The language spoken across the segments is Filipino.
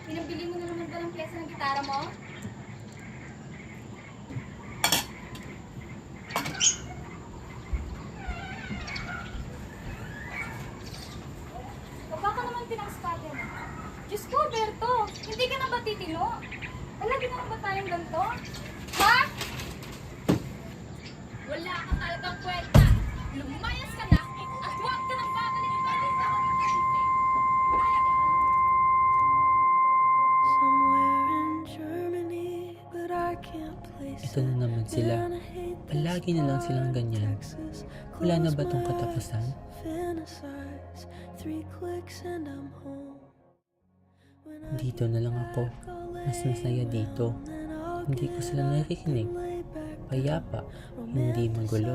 Pinabili mo na naman ba ng pyesa ng gitara mo? Baba ka naman pinang-study mo. Diyos ko, Berto! Hindi ka na ba titino? Palagi na ba tayong ganito? Ha? Wala ka talagang kwenta. Lumayas ka na at huwag ka nang babalik-balik ako ng kasi. Ito na naman sila. Palagi na lang silang ganyan. Wala na ba tong katapusan? Dito na lang ako. Mas masaya dito. Hindi ko sila nakikinig. Payapa, hindi magulo.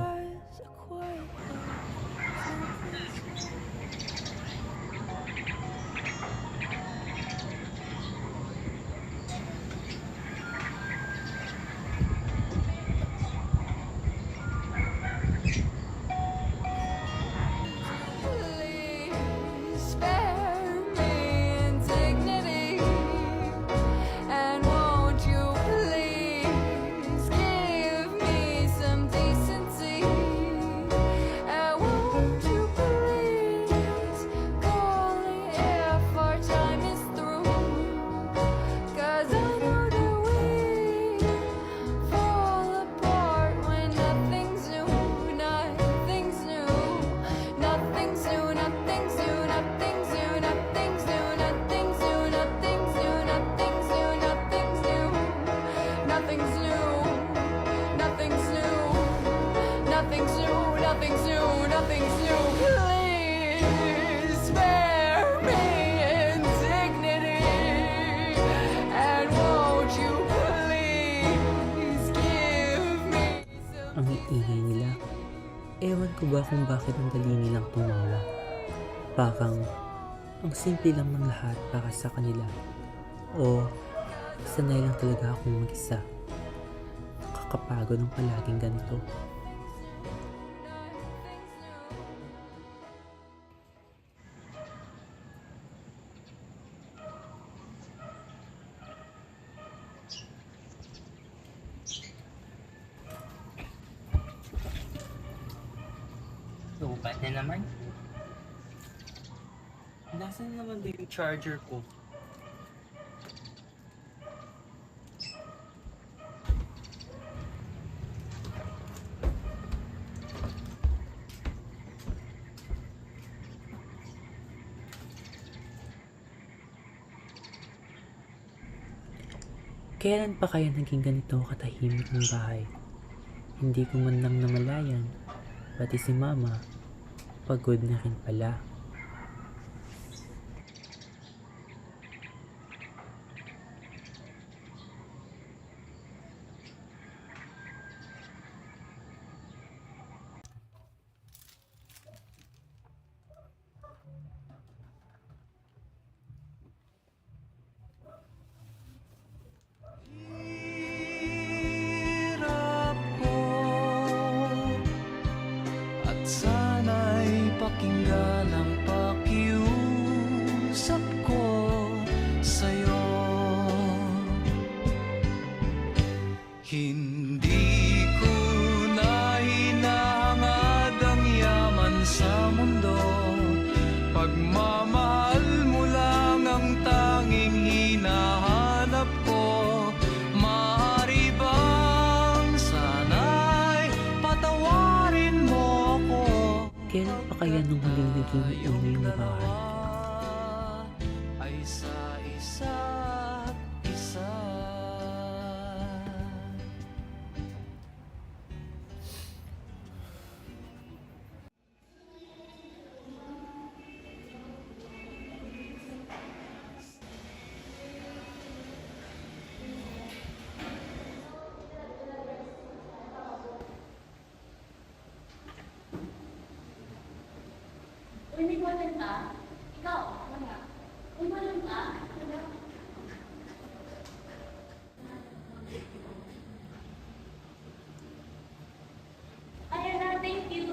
Nothing's new, please spare me indignity. And won't you please give me some... Ang iingay nila. Ewan ko ba kung bakit ang dali nilang tumawa. Parang ang simple lang ng lahat para sa kanila. O sanay lang talaga akong mag-isa. Nakakapagod ng palaging ganito. Lupat na naman. Nasaan naman ba yung charger ko? Kailan pa kaya naging ganito katahimik ng bahay? Hindi ko man lang namalayan, pati si Mama, pagod na rin pala. Sana'y pakinggan ang pakiusap ko sa'yo. Hindi ko na hinahangad ang yaman sa mundo. Pagmamahal mo lang ang tanging hinahanap ko. Maaari bang sana'y patawarin mo ako? Kailan pa kaya nung huling naging uno yung bahay? Ay sa isa't isa. Uy, may boyfriend ka? Ikaw, wala. May boyfriend ka? Wala. Ayan na, thank you.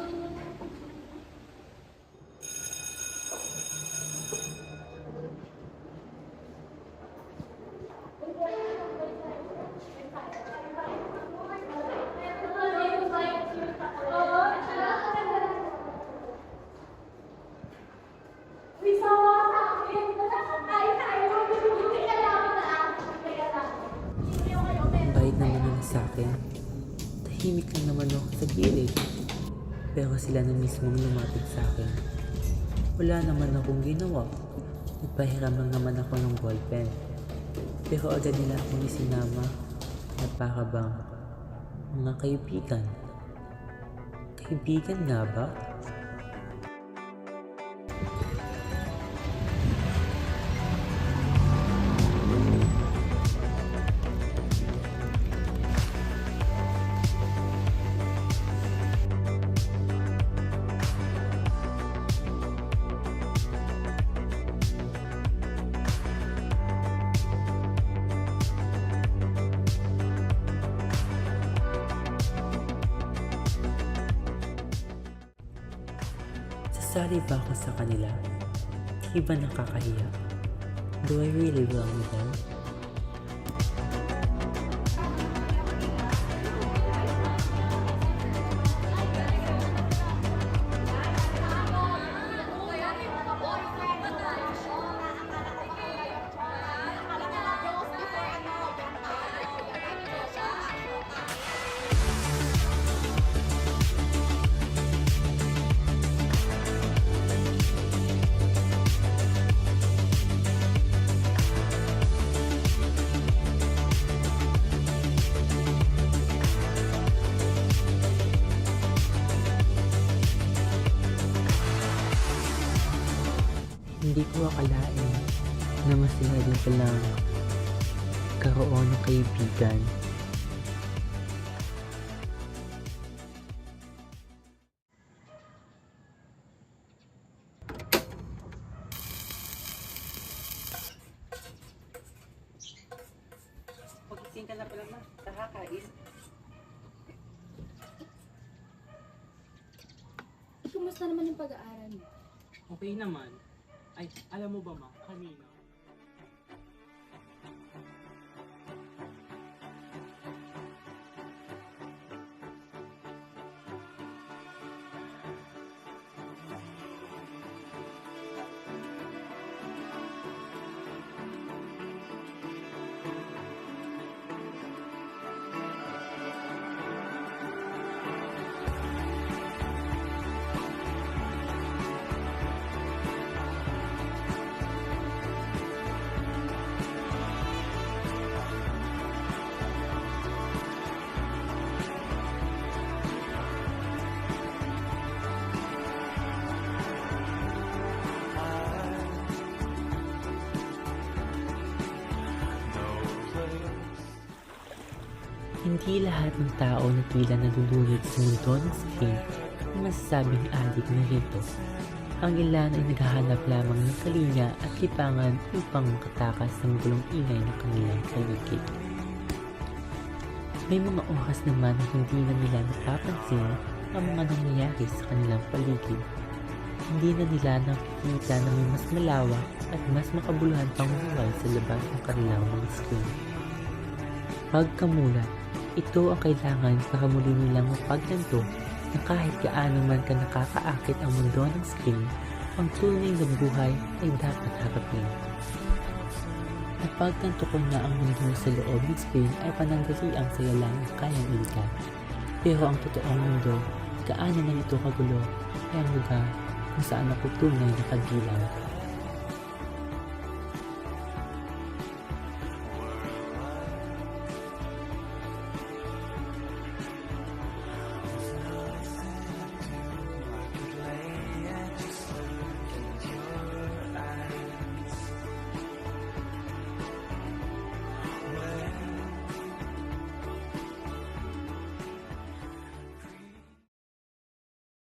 akin. Tahimik lang naman ako sa gilid. Pero sila na mismong lumapit sa akin. Wala naman akong ginawa. Nagpahiram lang naman ako ng ballpen. Pero agad nila akong isinama at para bang mga kaibigan. Kaibigan nga ba? Sasali ba ako sa kanila? Di ba nakakahiya? Do I really belong with them? Hindi ko akalain na masaya din palang karoon ng kaibigan. Pagising ka na pala ma. Nakakain. Kumusta naman yung pag-aaral mo? Okay naman. Ay, alam mo ba ma? Kanina. Hindi lahat ng tao na tila nalulunod sa mundo ng screen ay masasabing adik na rito. Ang ilan ay naghahanap lamang ng kalinya at lipangan upang makatakas sa magulong ingay ng kanilang paligid. May mga oras naman na hindi na nila napapansin ang mga nangyayari sa kanilang paligid. Hindi na nila nakikita na may mas malawak at mas makabuluhan pang buhay sa labas ng kanilang mga screen. Pagkamulat, ito ang kailangan para muli nilang mapagtanto na kahit gaano man ka nakakaakit ang mundo ng screen, ang tunay na buhay ay dapat harapin. Napagtanto ko na ang mundo sa loob ng screen ay panandaliang saya lang ang kayang ilikat. Pero ang totoong mundo, gaano man ito kagulo, ay ang lugar kung saan ako tunay na kabilang.